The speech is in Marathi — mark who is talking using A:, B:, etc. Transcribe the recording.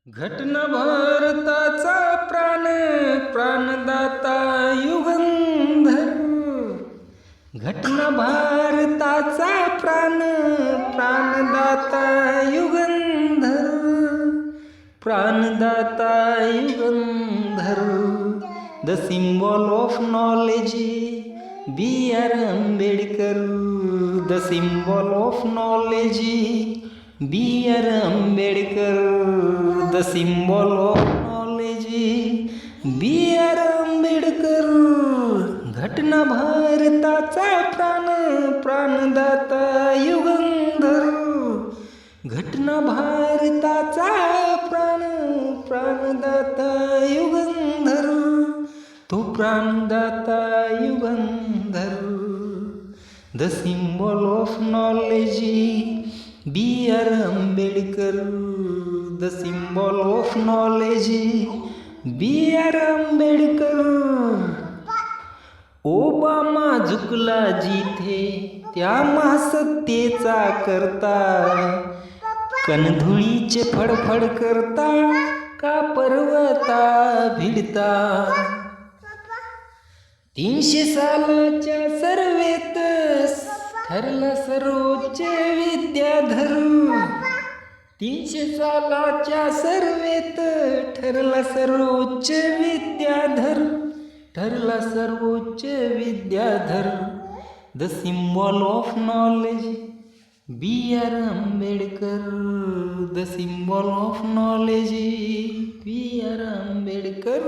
A: घटना भारताचा प्राण प्राणदाता युगंधर. घटना भारताचा प्राण प्राणदाता युगंधर. प्राणदाता Yugandhar. The symbol of knowledge B R Ambedkar. The symbol of knowledge B R Ambedkar. The symbol of knowledge B R Ambedkar. घटना भारताचा प्राण प्राणदाता युगंधर. घटना भारताचा प्राण प्राणदाता युगंधर. तो प्राणदाता Yugandhar. The symbol of knowledge B R Ambedkar. The symbol of knowledge B R Ambedkar. Obama झुकला जिथे त्या महासत्तेचा करता. कणधुळीचे फडफड करता का पर्वता भिडता. 300 सालाच्या सर्वेत ठरला सर्वोच्च विद्याधर. 300 सालाच्या सर्वेत ठरला सर्वोच्च विद्याधर. ठरला सर्वोच्च विद्याधर. The symbol of knowledge B R Ambedkar. The symbol of knowledge B R Ambedkar.